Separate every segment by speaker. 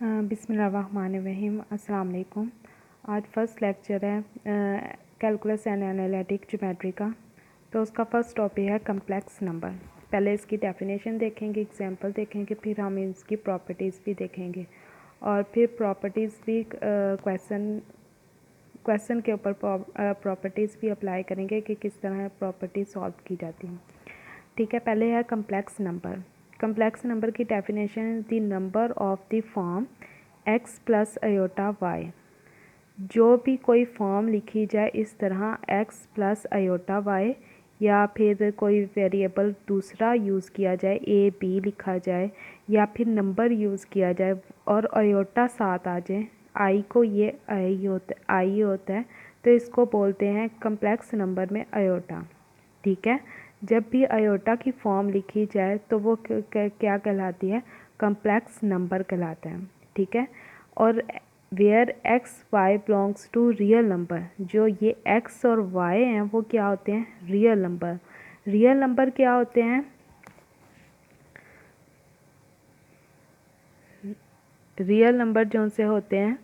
Speaker 1: बिस्मिल्लाहिर्रहमानिर्रहीम। अस्सलाम वालेकुम। आज फ़र्स्ट लेक्चर है कैलकुलस एंड एनालिटिक ज्योमेट्री का। तो उसका फ़र्स्ट टॉपिक है कम्प्लेक्स नंबर। पहले इसकी डेफिनेशन देखेंगे, एग्जांपल देखेंगे, फिर हम इसकी प्रॉपर्टीज़ भी देखेंगे और फिर प्रॉपर्टीज़ भी क्वेश्चन के ऊपर प्रॉपर्टीज़ भी अप्लाई करेंगे कि किस तरह प्रॉपर्टी सॉल्व की जाती हैं। ठीक है, पहले है कम्प्लेक्स नंबर। कम्प्लेक्स नंबर की definition, the number of the form x plus iota y। जो भी कोई फॉर्म लिखी जाए इस तरह x प्लस अयोटा y, या फिर कोई वेरिएबल दूसरा यूज़ किया जाए, a b लिखा जाए, या फिर नंबर यूज़ किया जाए और अयोटा साथ आ जाए, i को ये i होता है, तो इसको बोलते हैं कम्प्लेक्स नंबर में अयोटा। ठीक है, जब भी अयोटा की फॉर्म लिखी जाए तो वो क्या कहलाती है? कम्प्लेक्स नंबर कहलाता है। ठीक है, और where X Y belongs to real number, जो ये एक्स और वाई हैं वो क्या होते हैं? Real number. रियल नंबर क्या होते हैं? रियल नंबर जो से होते हैं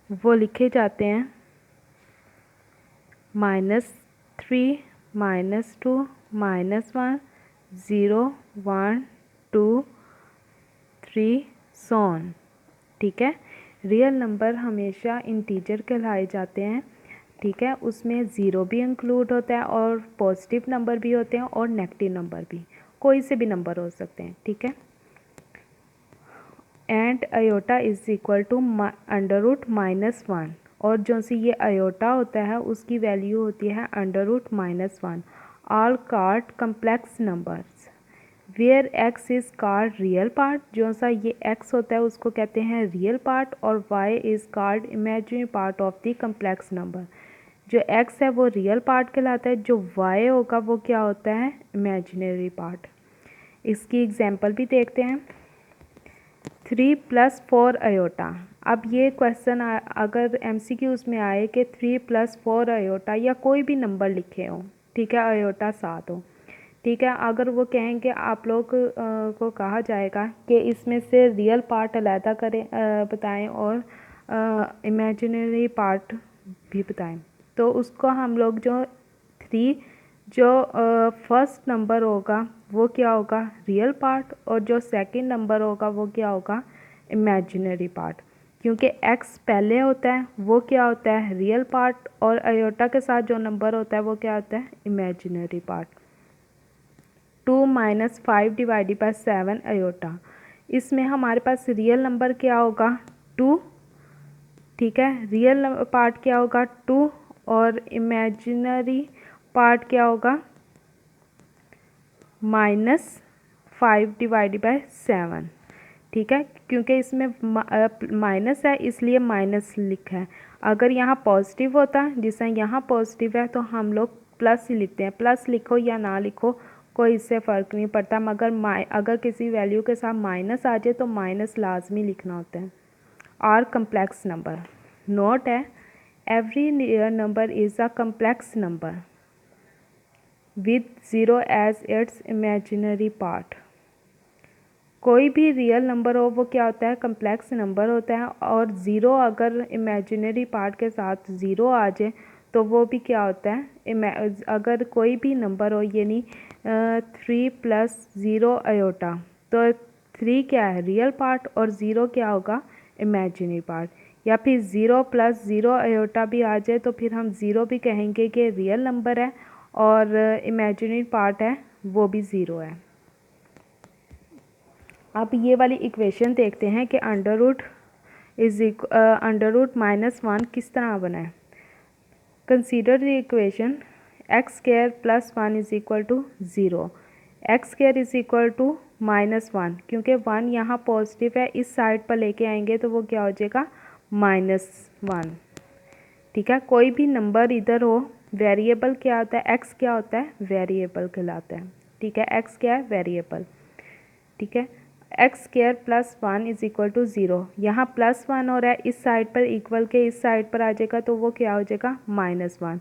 Speaker 1: वो लिखे जाते हैं -3, -2, -1, 0, 1, 2, 3 सोन। ठीक है, रियल नंबर हमेशा इंटीजर कहलाए जाते हैं। ठीक है, उसमें ज़ीरो भी इंक्लूड होता है और पॉजिटिव नंबर भी होते हैं और नेगेटिव नंबर भी, कोई से भी नंबर हो सकते हैं। ठीक है, and iota is equal to √-1, और जो सी ये अयोटा होता है उसकी वैल्यू होती है √-1। All called complex numbers where x is called real part, जो सा ये x होता है उसको कहते हैं रियल पार्ट, और y is called imaginary part of the complex number. जो x है वो रियल पार्ट कहलाता है, जो y होगा वो क्या होता है? Imaginary part. इसकी एग्जांपल भी देखते हैं। 3 + 4 अयोटा। अब ये क्वेश्चन अगर MCQs में आए कि 3 + 4 अयोटा या कोई भी नंबर लिखे हो, ठीक है, अयोटा 7 हो, ठीक है, अगर वो कहेंगे आप लोग को कहा जाएगा कि इसमें से रियल पार्ट अलहदा करें, बताएं और इमेजिनरी पार्ट भी बताएं, तो उसको हम लोग जो फर्स्ट नंबर होगा वो क्या होगा? रियल पार्ट, और जो सेकंड नंबर होगा वो क्या होगा? Imaginary part. क्योंकि x पहले होता है वो क्या होता है? रियल पार्ट, और अयोटा के साथ जो नंबर होता है वो क्या होता है? Imaginary part. 2 - 5 / 7 अयोटा। इसमें हमारे पास रियल नंबर क्या होगा? 2। ठीक है, रियल पार्ट क्या होगा? 2, और इमेजिनरी पार्ट क्या होगा? -5 / 7। ठीक है, क्योंकि इसमें माइनस है इसलिए माइनस लिखा है। अगर यहाँ पॉजिटिव होता, जैसे यहाँ पॉजिटिव है, तो हम लोग प्लस ही लिखते हैं। प्लस लिखो या ना लिखो कोई इससे फ़र्क नहीं पड़ता, मगर अगर किसी वैल्यू के साथ माइनस आ जाए तो माइनस लाजमी लिखना होता है। और कम्प्लेक्स नंबर नोट है, every real number is a complex number with zero as its imaginary part. कोई भी रियल नंबर हो वो क्या होता है? कम्प्लेक्स नंबर होता है, और ज़ीरो अगर इमेजिनरी पार्ट के साथ ज़ीरो आ जाए तो वो भी क्या होता है? अगर कोई भी नंबर हो, यानी 3 + 0 अयोटा, तो 3 क्या है? रियल पार्ट, और ज़ीरो क्या होगा? Imaginary part. या फिर 0 + 0 अयोटा भी आ जाए तो फिर हम ज़ीरो भी कहेंगे कि रियल नंबर है, और इमेजिनरी पार्ट है वो भी ज़ीरो है। अब ये वाली इक्वेशन देखते हैं कि √-1 किस तरह बना है। Consider the equation x² + 1 = 0। x² = -1, क्योंकि 1 यहाँ पॉजिटिव है, इस साइड पर लेके आएंगे तो वो क्या हो जाएगा? -1। ठीक है, कोई भी नंबर इधर हो, वेरिएबल क्या होता है? x क्या होता है? वेरिएबल कहलाता है। ठीक है, x क्या है? वेरिएबल। ठीक है, x² + 1 = 0। यहाँ +1 हो रहा है, इस साइड पर इक्वल के इस साइड पर आ जाएगा तो वो क्या हो जाएगा? -1।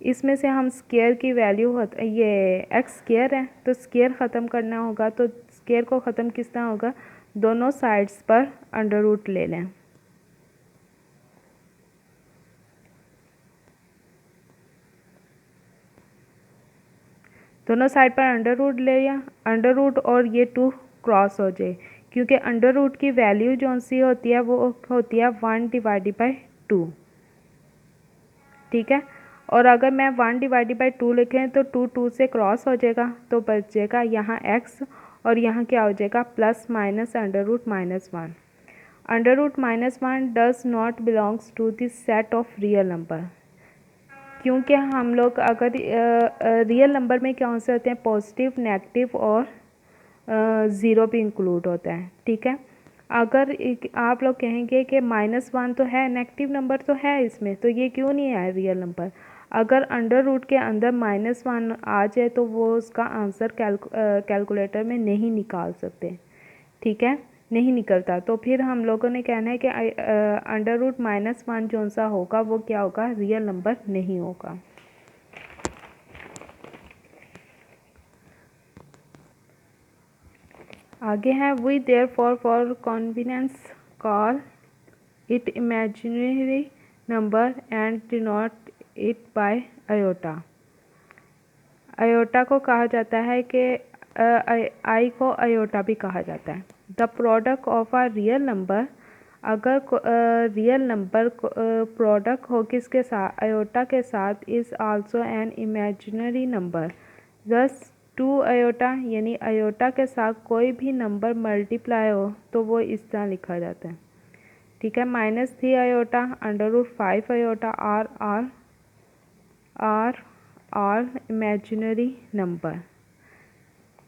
Speaker 1: इसमें से हम स्क्वायर की वैल्यू ये x² है तो स्क्वायर ख़त्म करना होगा, तो स्क्वायर को ख़त्म किस तरह होगा? दोनों साइड्स पर अंडर रूट ले लें। दोनों साइड पर अंडर रूट ले लिया, अंडर रूट और ये 2 क्रॉस हो जाए, क्योंकि अंडर रूट की वैल्यू जो सी होती है वो होती है 1/2। ठीक है, और अगर मैं 1/2 लिखें तो 2 से क्रॉस हो जाएगा, तो बचेगा यहाँ x और यहाँ क्या हो जाएगा plus minus under root -1। Under root -1 does not belongs to this set of real number, क्योंकि हम लोग अगर रियल नंबर में कौन से होते हैं, पॉजिटिव, नेगेटिव और ज़ीरो भी इंक्लूड होता है। ठीक है, अगर आप लोग कहेंगे कि -1 तो है, नेगेटिव नंबर तो है इसमें, तो ये क्यों नहीं है रियल नंबर। अगर अंडर रूट के अंदर -1 आ जाए तो वो उसका आंसर कैलकुलेटर में नहीं निकाल सकते। ठीक है, नहीं निकलता, तो फिर हम लोगों ने कहना है कि अंडर रूट -1 जो सा होगा वो क्या होगा, रियल नंबर नहीं होगा। आगे है we therefore for convenience call it imaginary number and denote it by iota. Iota को कहा जाता है कि आई को आयोटा भी कहा जाता है। The product of a real number, अगर रियल नंबर प्रोडक्ट हो किसके साथ, आयोटा के साथ, is also an imaginary number. दस 2 आयोटा, यानी आयोटा के साथ कोई भी नंबर मल्टीप्लाई हो तो वो इस तरह लिखा जाता है। ठीक है, -3 iota under root 5 iota are imaginary number.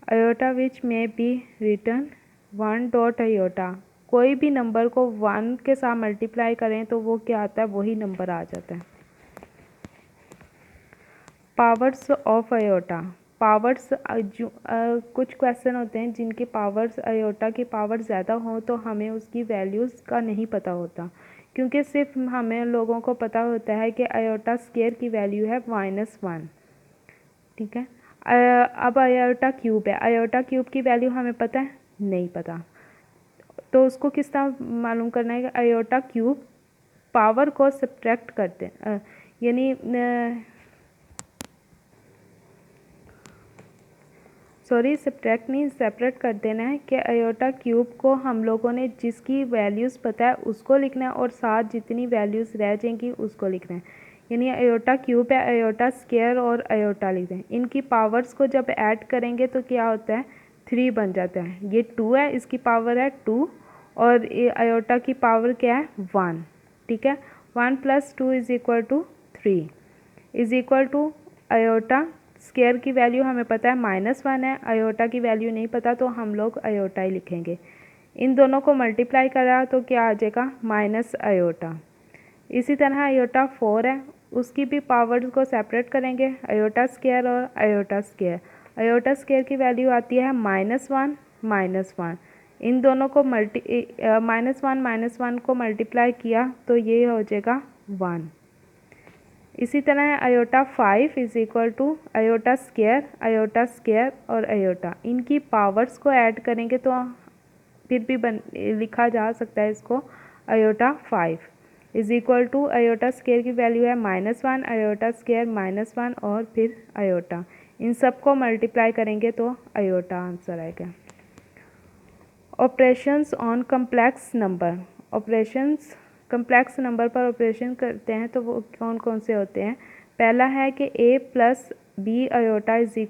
Speaker 1: Iota which may be return 1 dot iota, कोई भी नंबर को 1 के साथ मल्टीप्लाई करें तो वो क्या आता है, वही नंबर आ जाता है। पावर्स ऑफ आयोटा, पावर्स कुछ क्वेश्चन होते हैं जिनकी पावर्स, आयोटा की पावर ज़्यादा हो तो हमें उसकी वैल्यूज़ का नहीं पता होता, क्योंकि सिर्फ हमें लोगों को पता होता है कि आयोटा स्क्वायर की वैल्यू है -1। ठीक है, अब आयोटा क्यूब है, आयोटा क्यूब की वैल्यू हमें पता है, नहीं पता, तो उसको किस तरह मालूम करना है, आयोटा क्यूब पावर को सब्ट्रैक्ट करते हैं, यानी सब्ट्रैक्ट नहीं, सेपरेट कर देना है कि आयोटा क्यूब को हम लोगों ने जिसकी वैल्यूज़ पता है उसको लिखना है और साथ जितनी वैल्यूज़ रह जाएंगी उसको लिखना है। यानी आयोटा क्यूब है, आयोटा स्क्वायर और आयोटा लिख दें। इनकी पावर्स को जब ऐड करेंगे तो क्या होता है, 3 बन जाता है। ये 2 है, इसकी पावर है 2 और आयोटा की पावर क्या है 1। ठीक है, 1 + 2 = 3 is equal to iota square की वैल्यू हमें पता है -1 है, आयोटा की वैल्यू नहीं पता तो हम लोग आयोटा ही लिखेंगे। इन दोनों को मल्टीप्लाई करा तो क्या आ जाएगा माइनस आयोटा। इसी तरह आयोटा 4 है, उसकी भी पावर्स को सेपरेट करेंगे, आयोटा स्क्वायर और आयोटा स्क्वायर। आयोटा स्क्वायर की वैल्यू आती है -1 -1। इन दोनों को -1 को मल्टीप्लाई किया तो ये हो जाएगा 1। इसी तरह आयोटा 5 = आयोटा स्क्वायर और आयोटा, इनकी पावर्स को ऐड करेंगे तो फिर भी लिखा जा सकता है इसको आयोटा 5 = आयोटा स्क्वायर की वैल्यू है -1, आयोटा स्क्वायर -1 और फिर आयोटा, इन सब को मल्टीप्लाई करेंगे तो आयोटा आंसर आएगा। Operations on complex number, operations complex number पर ऑपरेशन करते हैं तो वो कौन कौन से होते हैं। पहला है कि a + b iota = c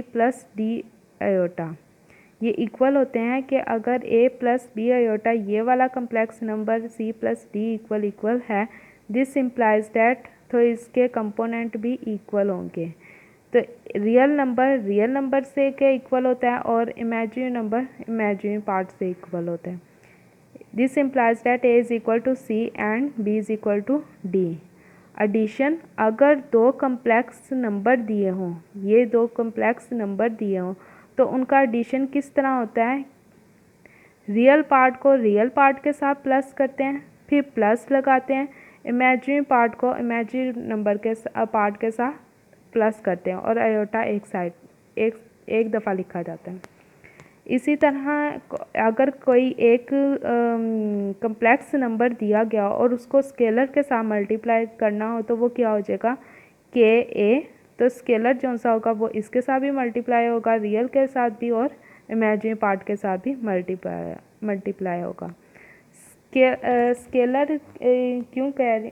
Speaker 1: + d iota. ये इक्वल होते हैं कि अगर a + b आयोटा ये वाला complex number c + d equal है, दिस इम्प्लाइज दैट, तो इसके कंपोनेंट भी इक्वल होंगे। तो रियल नंबर से क्या इक्वल होता है और इमेजिनरी नंबर इमेजिनरी पार्ट से इक्वल होता है। This implies that a = c and b = d। Addition, अगर 2 कम्प्लेक्स नंबर दिए हों, ये 2 कम्प्लेक्स नंबर दिए हों तो उनका एडिशन किस तरह होता है, रियल पार्ट को रियल पार्ट के साथ प्लस करते हैं, फिर प्लस लगाते हैं, इमेजिनरी पार्ट को इमेजिनरी नंबर के पार्ट के साथ प्लस करते हैं और आयोटा एक दफ़ा लिखा जाता है। इसी तरह अगर कोई एक कम्प्लेक्स नंबर दिया गया और उसको स्केलर के साथ मल्टीप्लाई करना हो तो वो क्या हो जाएगा के ए। तो स्केलर जो सा होगा वो इसके साथ भी मल्टीप्लाई होगा, रियल के साथ भी और इमेजिनरी पार्ट के साथ भी मल्टीप्लाई होगा। स्केलर क्यों कह रही,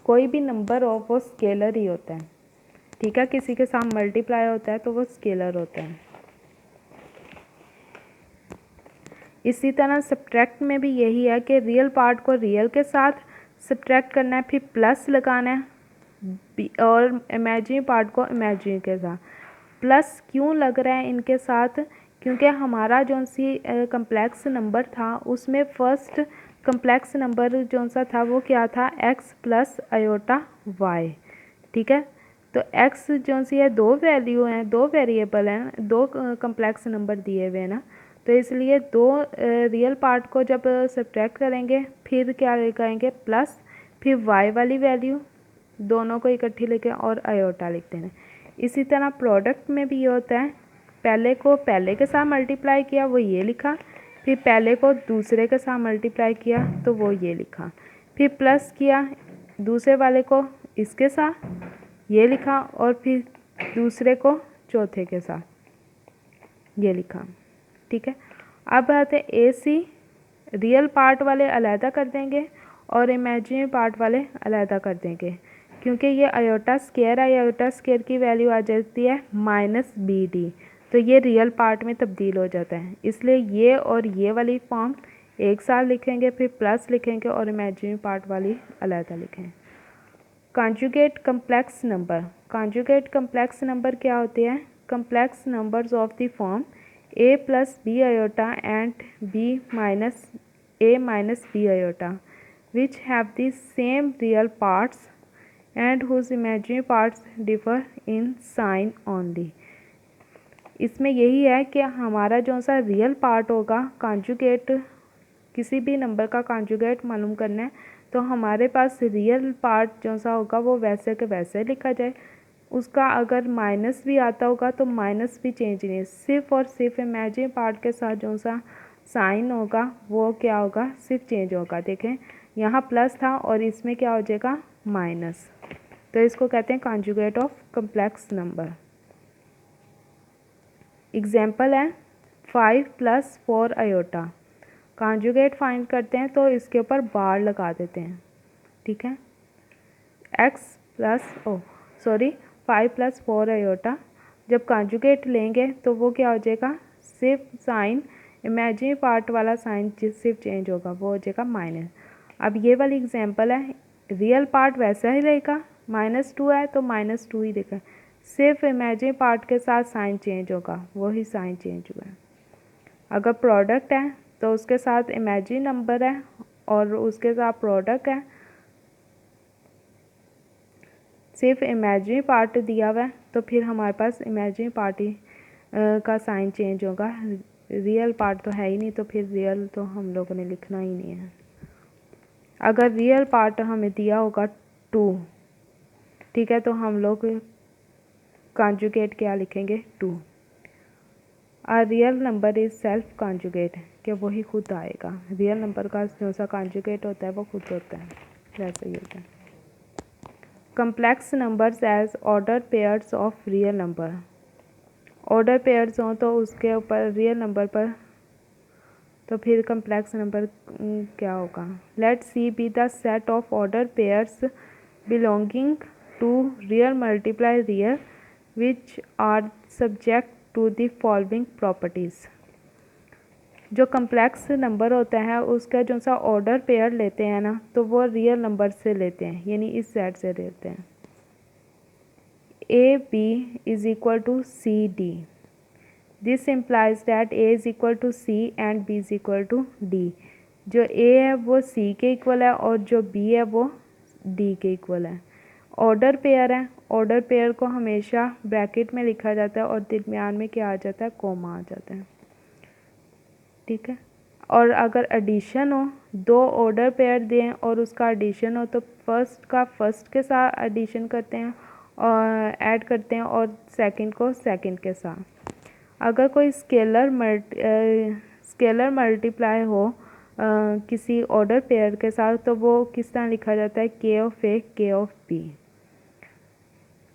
Speaker 1: कोई भी नंबर हो वो स्केलर ही होता है, ठीक है। किसी के साथ मल्टीप्लाई होता है तो वो स्केलर होता है। इसी तरह सब्ट्रैक्ट में भी यही है कि रियल पार्ट को रियल के साथ सब्ट्रैक्ट करना है, फिर प्लस लगाना है, और इमेजिनरी पार्ट को इमेजिनरी के साथ। प्लस क्यों लग रहा है इनके साथ, क्योंकि हमारा जो सी कम्प्लेक्स नंबर था उसमें फर्स्ट कम्प्लेक्स नंबर जो सा था वो क्या था, x प्लस आयोटा y, ठीक है। तो x जो सी है दो वैल्यू हैं, दो वेरिएबल हैं, दो कम्प्लेक्स नंबर दिए हुए हैं ना, तो इसलिए दो रियल पार्ट को जब सब्ट्रैक्ट करेंगे फिर क्या लिखाएंगे प्लस, फिर y वाली वैल्यू दोनों को इकट्ठी लिखें और आयोटा लिख देना। इसी तरह प्रोडक्ट में भी ये होता है, पहले को पहले के साथ मल्टीप्लाई किया वो ये लिखा, फिर पहले को दूसरे के साथ मल्टीप्लाई किया तो वो ये लिखा, फिर प्लस किया दूसरे वाले को इसके साथ ये लिखा, और फिर दूसरे को चौथे के साथ ये लिखा, ठीक है। अब आते ए सी, रियल पार्ट वाले अलहदा कर देंगे और इमेजिनरी पार्ट वाले अलहदा कर देंगे, क्योंकि ये आयोटा स्क्वायर है, आयोटा स्क्वायर की वैल्यू आ जाती है -BD, तो ये रियल पार्ट में तब्दील हो जाता है। इसलिए ये और ये वाली फॉर्म एक साथ लिखेंगे, फिर प्लस लिखेंगे और इमेजिनरी पार्ट वाली अलहदा लिखेंगे। Conjugate complex number, conjugate complex number क्या होते हैं, complex numbers of the form a plus b iota and b minus a minus b iota which have the same real parts and whose imaginary parts differ in sign only। इसमें यही है कि हमारा जो सा रियल पार्ट होगा, conjugate किसी भी नंबर का कॉन्जुगेट मालूम करना है तो हमारे पास रियल पार्ट जो सा होगा वो वैसे के वैसे लिखा जाए, उसका अगर माइनस भी आता होगा तो माइनस भी चेंज नहीं है, सिर्फ और सिर्फ इमेजिनरी पार्ट के साथ जो सा साइन होगा वो क्या होगा, सिर्फ चेंज होगा। देखें यहाँ प्लस था और इसमें क्या हो जाएगा माइनस, तो इसको कहते हैं conjugate of complex number. Example है 5 + 4 आयोटा, कॉन्जुगेट फाइंड करते हैं तो इसके ऊपर बार लगा देते हैं, ठीक है। 5 + 4 आयोटा जब कॉन्जुगेट लेंगे तो वो क्या हो जाएगा, सिर्फ साइन इमेजिनरी पार्ट वाला साइन सिर्फ चेंज होगा, वो हो जाएगा माइनस। अब ये वाली एग्जांपल है, रियल पार्ट वैसा ही रहेगा, -2 है तो -2 ही देगा, सिर्फ इमेजिनरी पार्ट के साथ साइन चेंज होगा, वही साइन चेंज हुआ है। अगर प्रोडक्ट है तो उसके साथ इमेजिनरी नंबर है और उसके साथ प्रोडक्ट है, सिर्फ इमेजिनरी पार्ट दिया हुआ है तो फिर हमारे पास इमेजिनरी पार्ट ही का साइन चेंज होगा, रियल पार्ट तो है ही नहीं तो फिर रियल तो हम लोगों ने लिखना ही नहीं है। अगर रियल पार्ट हमें दिया होगा 2, ठीक है, तो हम लोग कॉन्जुगेट क्या लिखेंगे 2। Real number is self conjugate, कि वही खुद आएगा, रियल नंबर का जो सा कॉन्जुगेट होता है वो खुद होता है, वैसे ही होता है। Complex numbers as order pairs of real number, order pairs हों तो उसके ऊपर रियल नंबर पर तो फिर कम्प्लेक्स नंबर क्या होगा। Let C be the set of order pairs belonging to real multiply real which are subject to the following properties. जो कम्प्लेक्स नंबर होता है उसका जो सा ऑर्डर पेयर लेते हैं ना तो वो रियल नंबर से लेते हैं, यानी इस सेट से लेते हैं। A B is equal to C D, this implies that A is equal to C and B is equal to D. जो ए है वो सी के इक्वल है और जो बी है वो डी के इक्वल है। ऑर्डर पेयर है, ऑर्डर पेयर को हमेशा ब्रैकेट में लिखा जाता है और दरमियान में क्या आ जाता है, कोमा आ जाता है, ठीक है। और अगर एडिशन हो, दो ऑर्डर पेयर दें और उसका एडिशन हो तो फर्स्ट का फर्स्ट के साथ एडिशन करते हैं और ऐड करते हैं और सेकंड को सेकंड के साथ। अगर कोई स्केलर मल्टीप्लाई हो किसी ऑर्डर पेयर के साथ तो वो किस तरह लिखा जाता है, के ऑफ ए के ऑफ बी।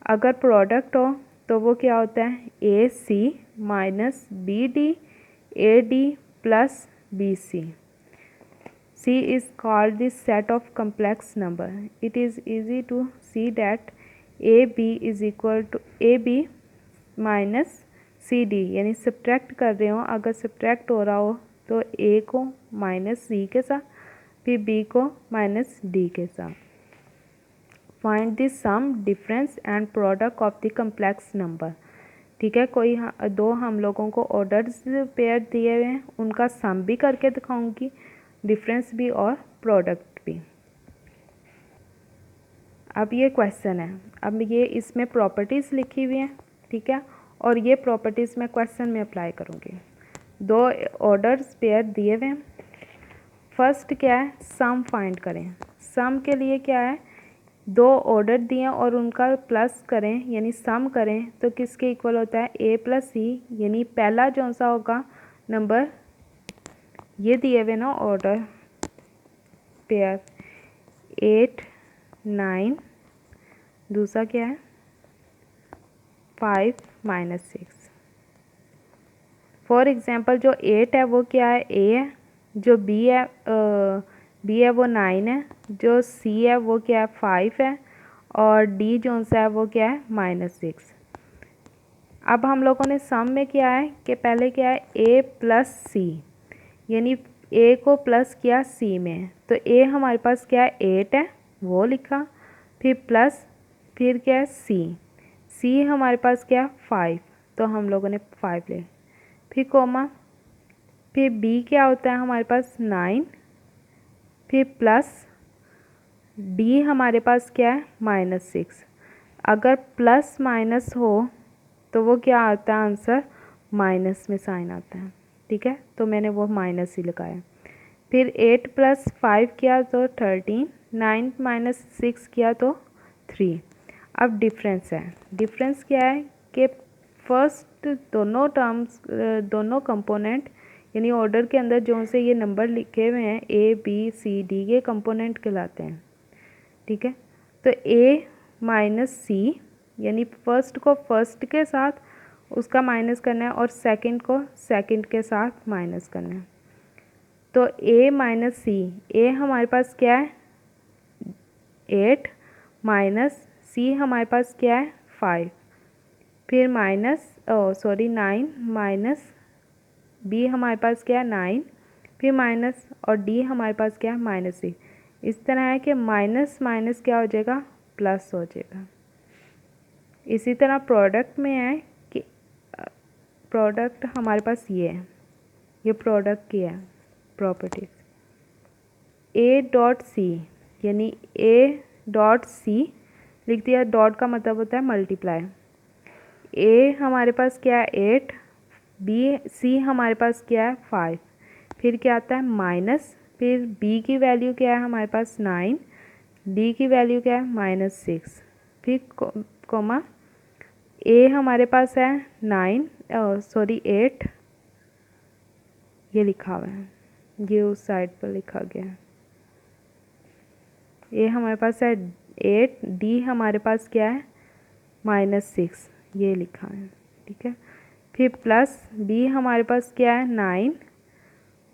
Speaker 1: अगर प्रोडक्ट हो तो वो क्या होता है, A C minus B D A D plus B C. C is called the set of complex number. It is easy to see that AB is equal to AB minus CD, यानी subtract कर रहे हो, अगर subtract हो रहा हो तो A को माइनस C के साथ, फिर B को माइनस D के साथ। Find the sum difference and product of the complex number. ठीक है, कोई दो हम लोगों को ऑर्डर्स पेयर दिए हुए हैं, उनका सम भी करके दिखाऊंगी, डिफरेंस भी और प्रोडक्ट भी। अब ये क्वेश्चन है, अब ये इसमें प्रॉपर्टीज़ लिखी हुई हैं, ठीक है, और ये प्रॉपर्टीज़ मैं क्वेश्चन में अप्लाई करूँगी। दो ऑर्डर्स पेयर दिए हुए हैं, फर्स्ट क्या है, सम फाइंड करें। सम के लिए क्या है, दो ऑर्डर दिए और उनका प्लस करें यानी सम करें तो किसके इक्वल होता है, ए प्लस सी, यानी पहला जो सा होगा नंबर ये दिए हुए ना ऑर्डर पेयर 8 9, दूसरा क्या है 5 माइनस 6। फॉर एग्जांपल जो 8 है वो क्या है, ए है, जो बी है वो 9 है, जो सी है वो क्या है 5 है, और डी जो सा है वो क्या है माइनस 6। अब हम लोगों ने सम में क्या है कि पहले क्या है ए प्लस सी, यानी ए को प्लस किया सी में, तो ए हमारे पास क्या है 8 है वो लिखा, फिर प्लस फिर क्या है सी हमारे पास क्या है 5, तो हम लोगों ने 5 ले, फिर कोमा, फिर बी क्या होता है हमारे पास 9, फिर प्लस डी हमारे पास क्या है माइनस 6। अगर प्लस माइनस हो तो वो क्या आता है आंसर, माइनस में साइन आता है, ठीक है, तो मैंने वो माइनस ही लगाया। फिर 8 प्लस 5 किया तो 13, 9 माइनस 6 किया तो 3। अब डिफरेंस है, डिफरेंस क्या है कि फर्स्ट दोनों टर्म्स दोनों कंपोनेंट यानी ऑर्डर के अंदर जो से ये नंबर लिखे हुए हैं ए बी सी डी ये कंपोनेंट कहलाते हैं, ठीक है। तो ए माइनस सी यानी फर्स्ट को फर्स्ट के साथ उसका माइनस करना है और सेकंड को सेकंड के साथ माइनस करना है। तो ए माइनस सी, ए हमारे पास क्या है 8 माइनस सी हमारे पास क्या है 5, फिर माइनस 9 माइनस बी हमारे पास क्या है 9, फिर माइनस और डी हमारे पास क्या है माइनस सी। इस तरह है कि माइनस माइनस क्या हो जाएगा प्लस हो जाएगा। इसी तरह प्रोडक्ट में है कि प्रोडक्ट हमारे पास ये है, ये प्रोडक्ट की है प्रॉपर्टीज ए डॉट सी, यानी ए डॉट सी लिख दिया, डॉट का मतलब होता है मल्टीप्लाई। ए हमारे पास क्या है 8, बी सी हमारे पास क्या है 5, फिर क्या आता है माइनस, फिर बी की वैल्यू क्या है हमारे पास 9, डी की वैल्यू क्या है माइनस 6, फिर कोमा ए हमारे पास है 8, ये लिखा हुआ है, ये उस साइड पर लिखा गया है। ए हमारे पास है 8, डी हमारे पास क्या है माइनस 6, ये लिखा है, ठीक है। फिर प्लस बी हमारे पास क्या है 9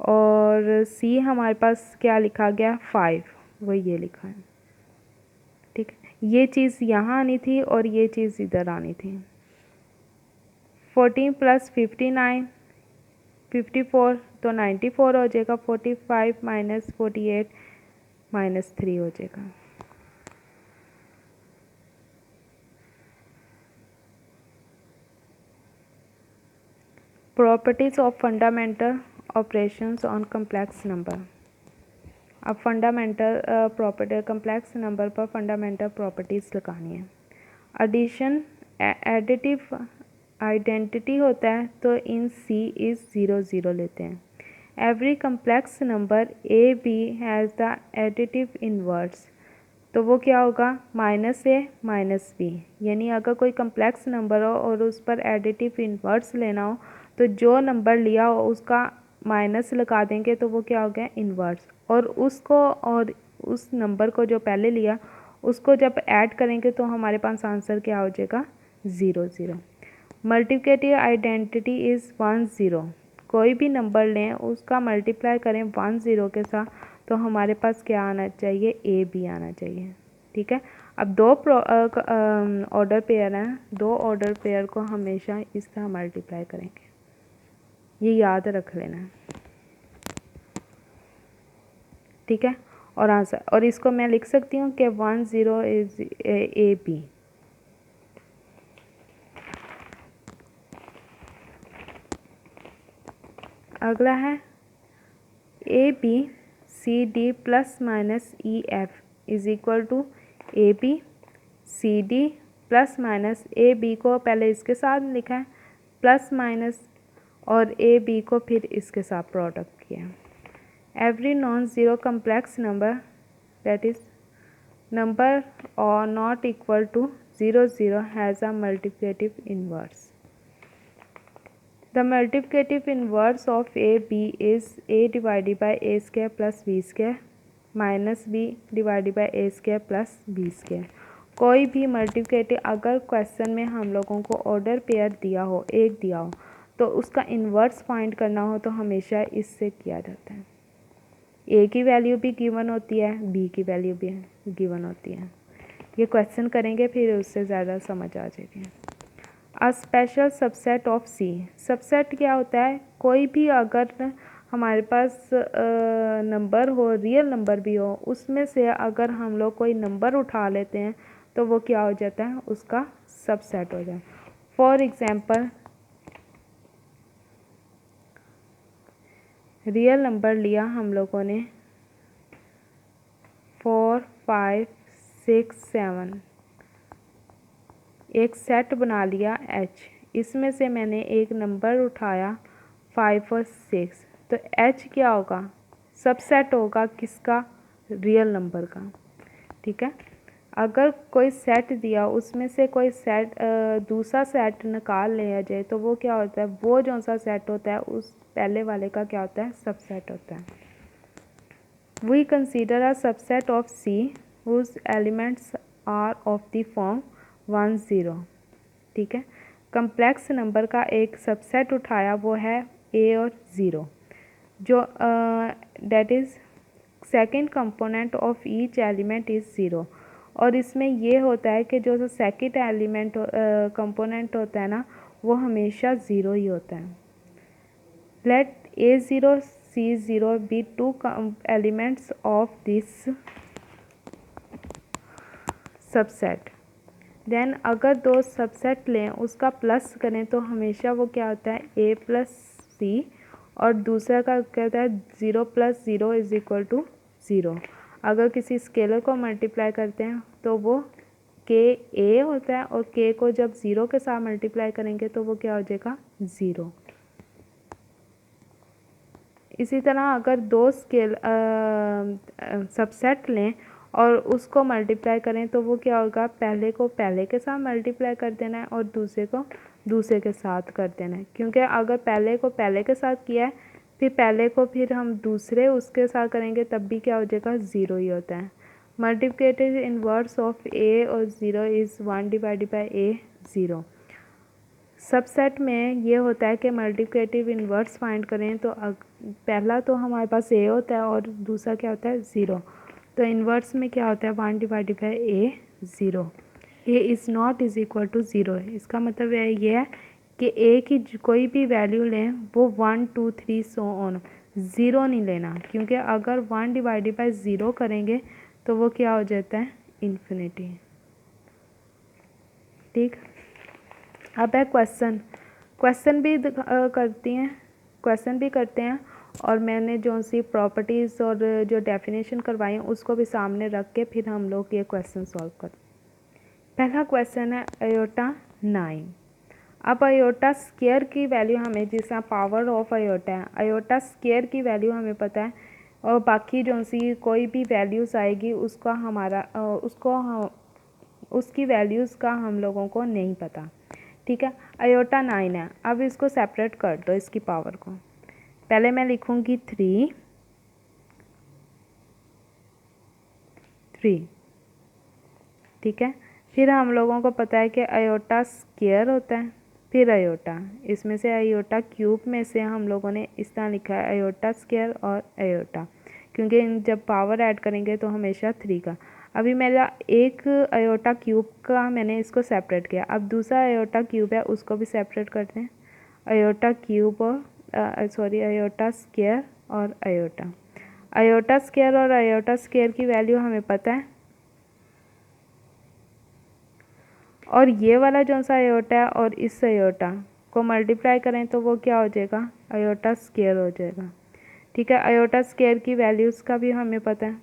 Speaker 1: और सी हमारे पास क्या लिखा गया 5, वो ये लिखा है, ठीक है। ये चीज़ यहाँ आनी थी और ये चीज़ इधर आनी थी। 14 प्लस 59 54, तो 94 हो जाएगा, 45 माइनस 48 माइनस 3 हो जाएगा। Properties of fundamental operations on complex number. अब फंडामेंटल प्रॉपर्टी कम्प्लेक्स नंबर पर फंडामेंटल प्रॉपर्टीज़ लगानी है। एडिशन एडिटिव आइडेंटिटी होता है तो इन सी इज़ 0 0 लेते हैं। Every complex number A B has the additive inverse, तो वो क्या होगा माइनस ए माइनस बी, यानी अगर कोई कम्प्लेक्स नंबर हो और उस पर एडिटिव इनवर्स लेना हो तो जो नंबर लिया हो उसका माइनस लगा देंगे तो वो क्या हो गया इन्वर्स, और उस नंबर को जो पहले लिया उसको जब ऐड करेंगे तो हमारे पास आंसर क्या हो जाएगा 0 0। Multiplicative identity is 1 0। कोई भी नंबर लें उसका मल्टीप्लाई करें 1 0 के साथ तो हमारे पास क्या आना चाहिए ए बी आना चाहिए। ठीक है, अब दो ऑर्डर पेयर हैं, दो ऑर्डर पेयर को हमेशा इस तरह मल्टीप्लाई करेंगे, ये याद रख लेना है। ठीक है, और आंसर, और इसको मैं लिख सकती हूँ कि 1 0 इज ए बी। अगला है A B C D plus minus E F is equal to A B C D plus minus A B को पहले इसके साथ लिखा है प्लस माइनस, और ए बी को फिर इसके साथ प्रोडक्ट किया। Every non zero complex number that is number और not equal to 0 0 has a multiplicative inverse. The multiplicative inverse of AB is A divided by A square plus B square minus B divided by A square plus B square। कोई भी multiplicative अगर question में हम लोगों को order pair दिया हो, एक दिया हो, तो उसका इन्वर्स फाइंड करना हो तो हमेशा इससे किया जाता है। ए की वैल्यू भी गिवन होती है, बी की वैल्यू भी गिवन होती है। ये क्वेश्चन करेंगे फिर उससे ज़्यादा समझ आ जाएगी। A special subset of C. Subset क्या होता है, कोई भी अगर हमारे पास नंबर हो, रियल नंबर भी हो, उसमें से अगर हम लोग कोई नंबर उठा लेते हैं तो वो क्या हो जाता है, उसका सबसेट हो जाता है। फॉर एग्जांपल रियल नंबर लिया हम लोगों ने 4 5 6 7, एक सेट बना लिया H, इसमें से मैंने एक नंबर उठाया 5 और 6, तो H क्या होगा, सबसेट होगा किसका, रियल नंबर का। ठीक है, अगर कोई सेट दिया उसमें से कोई सेट दूसरा सेट निकाल लिया जाए तो वो क्या होता है, वो जो सा सेट होता है उस पहले वाले का क्या होता है, सबसेट होता है। We consider a subset of C whose elements are of the form 1 0। ठीक है, कम्प्लेक्स नंबर का एक सबसेट उठाया, वो है ए और ज़ीरो, जो that is second component of each element is zero. और इसमें ये होता है कि जो सेकेंड एलिमेंट कंपोनेंट होता है ना, वो हमेशा ज़ीरो ही होता है। Let A zero C zero be two elements of this subset. Then अगर दो सबसेट लें उसका प्लस करें तो हमेशा वो क्या होता है, ए प्लस सी, और दूसरा का क्या होता है, 0 प्लस 0 इज इक्वल टू 0। अगर किसी स्केलर को मल्टीप्लाई करते हैं तो वो के ए होता है, और के को जब 0 के साथ मल्टीप्लाई करेंगे तो वो क्या हो जाएगा, 0। इसी तरह अगर दो सबसेट लें और उसको मल्टीप्लाई करें तो वो क्या होगा, पहले को पहले के साथ मल्टीप्लाई कर देना है और दूसरे को दूसरे के साथ कर देना है, क्योंकि अगर पहले को पहले के साथ किया है फिर पहले को फिर हम दूसरे उसके साथ करेंगे तब भी क्या हो जाएगा, 0 ही होता है। मल्टीप्लिकेटिव इनवर्स ऑफ ए और 0 is 1 divided by A 0। Subset में ये होता है कि मल्टीप्लिकेटिव इनवर्स फाइंड करें तो पहला तो हमारे पास ए होता है और दूसरा क्या होता है, 0। तो इन्वर्स में क्या होता है, 1 divided by A 0। A is not is equal to 0 है, इसका मतलब ये है कि ए की कोई भी वैल्यू लें वो 1 2 3 सो ऑन, 0 नहीं लेना, क्योंकि अगर 1 डिवाइडेड बाई 0 करेंगे तो वो क्या हो जाता है, इन्फिनिटी। ठीक, अब है क्वेश्चन भी करते हैं और मैंने जो सी प्रॉपर्टीज़ और जो डेफिनेशन करवाई हैं उसको भी सामने रख के फिर हम लोग ये क्वेश्चन सॉल्व करते हैं। पहला क्वेश्चन है आयोटा 9। अब आयोटा स्क्वायर की वैल्यू हमें, जिसका पावर ऑफ आयोटा है, आयोटा स्क्वायर की वैल्यू हमें पता है, और बाकी जो सी कोई भी वैल्यूज़ आएगी उसकी वैल्यूज़ का हम लोगों को नहीं पता। ठीक है। आयोटा 9 है। अब इसको सेपरेट कर दो, इसकी पावर को। पहले मैं लिखूँगी 3, ठीक है। फिर हम लोगों को पता है कि आयोटा स्क्वायर होता है, फिर आयोटा, इसमें से आयोटा क्यूब में से हम लोगों ने इस तरह लिखा है आयोटा स्क्वायर और आयोटा, क्योंकि जब पावर ऐड करेंगे तो हमेशा 3 का। अभी मेरा एक आयोटा क्यूब का मैंने इसको सेपरेट किया, अब दूसरा आयोटा क्यूब है उसको भी सेपरेट करते हैं। आयोटा क्यूब और आयोटा स्क्वायर और आयोटा। आयोटा स्क्वायर और आयोटा स्क्वायर की वैल्यू हमें पता है, और ये वाला जो सा आयोटा है और इस आयोटा को मल्टीप्लाई करें तो वो क्या हो जाएगा, आयोटा स्क्वायर हो जाएगा, ठीक है। आयोटा स्क्वायर की वैल्यूज़ का भी हमें पता है,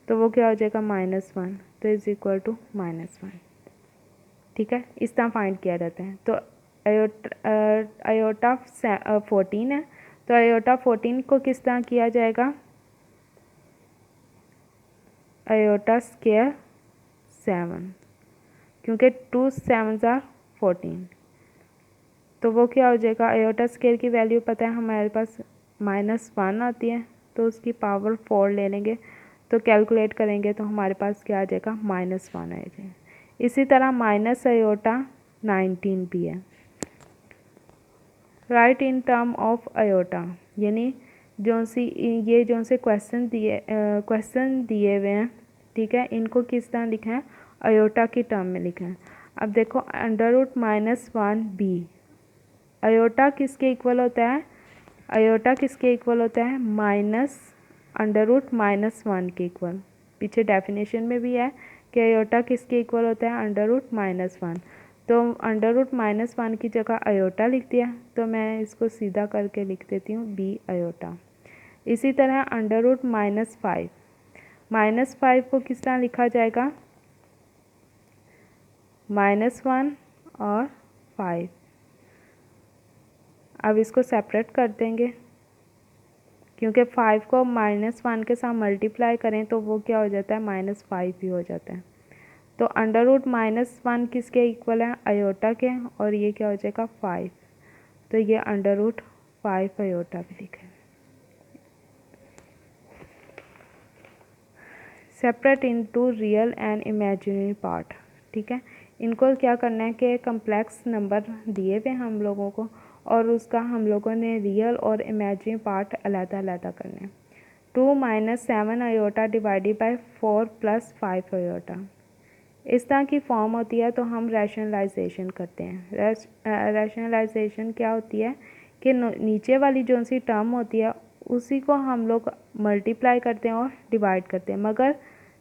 Speaker 1: तो वो क्या हो जाएगा -1, तो इज़ इक्वल टू -1, ठीक है। इस तरह फाइंड किया जाता है। तो आयोटा 14 है, तो आयोटा 14 को किस तरह किया जाएगा, आयोटा स्क्वायर 7, क्योंकि 2 7s are 14, तो वो क्या हो जाएगा, आयोटा स्क्वायर की वैल्यू पता है हमारे पास -1 आती है, तो उसकी पावर 4 ले लेंगे, तो कैलकुलेट करेंगे तो हमारे पास क्या आ जाएगा, -1 आ जाएगा। इसी तरह माइनस आयोटा 19 भी है। Right in term of iota, यानी जो से क्वेश्चन दिए हुए हैं, ठीक है, इनको किस तरह लिखा है, आयोटा की टर्म में लिखा है। अब देखो √-1b, आयोटा किसके इक्वल होता है, आयोटा किसके इक्वल होता है, √-1 के इक्वल। पीछे डेफिनेशन में भी है कि आयोटा किसके इक्वल होता है, √-1, तो √-1 की जगह आयोटा लिख दिया, तो मैं इसको सीधा करके लिख देती हूँ b आयोटा। इसी तरह √-5, -5 को किस तरह लिखा जाएगा, -1 और 5। अब इसको सेपरेट कर देंगे, क्योंकि 5 को -1 के साथ मल्टीप्लाई करें तो वो क्या हो जाता है, -5 भी हो जाता है। तो √-1 किसके इक्वल है, आयोटा के, और ये क्या हो जाएगा 5, तो ये √5 आयोटा भी लिखे। Separate into real and imaginary part, ठीक है। इनको क्या करना है कि कम्प्लेक्स नंबर दिए हुए हम लोगों को, और उसका हम लोगों ने रियल और इमेजिनरी पार्ट अलग-अलग करना है। 2 - 7 आयोटा डिवाइडेड बाय 4 + 5 आयोटा, इस तरह की फॉर्म होती है, तो हम रैशनलाइजेशन करते हैं। रैशनलाइजेशन क्या होती है कि नीचे वाली जो सी टर्म होती है उसी को हम लोग मल्टीप्लाई करते हैं और डिवाइड करते हैं, मगर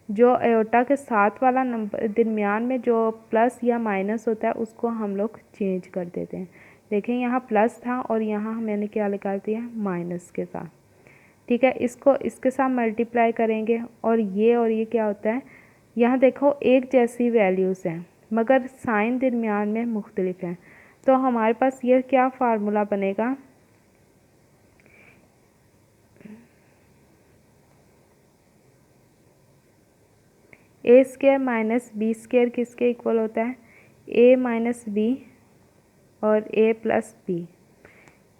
Speaker 1: जो आयोटा के साथ वाला नंबर दरमियान में जो प्लस या माइनस होता है उसको हम लोग चेंज कर देते हैं। देखें यहाँ प्लस था और यहाँ मैंने क्या लगा दिया, माइनस के साथ, ठीक है। इसको इसके साथ मल्टीप्लाई करेंगे और ये क्या होता है, यहाँ देखो एक जैसी वैल्यूज़ हैं मगर साइन दरमियान में मुख्तलिफ हैं, तो हमारे पास ये क्या फार्मूला बनेगा, a² - b² किसके इक्वल होता है, a - b और a + b,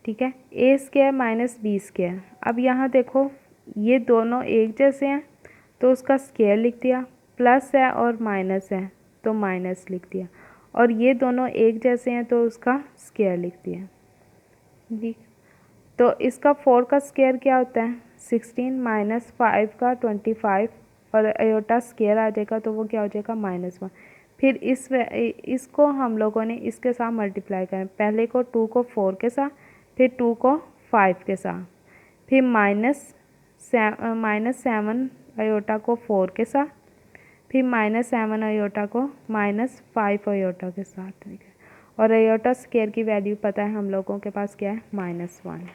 Speaker 1: ठीक है। a² - b², अब यहाँ देखो ये दोनों एक जैसे हैं तो उसका स्क्वायर लिख दिया, प्लस है और माइनस है तो माइनस लिख दिया, और ये दोनों एक जैसे हैं तो उसका स्क्वायर लिख दिया, ठीक। तो इसका 4 का स्क्वायर क्या होता है, 16 - 5 का 25, और आयोटा स्क्वायर आ जाएगा तो वो क्या हो जाएगा, -1। फिर इसको हम लोगों ने इसके साथ मल्टीप्लाई करें, पहले को 2 को 4 के साथ, फिर 2 को 5 के साथ, फिर -7 आयोटा को 4 के साथ, फिर -7 आयोटा को -5 आयोटा के साथ, ठीक है। और आयोटा स्क्वायर की वैल्यू पता है हम लोगों के पास क्या है, -1।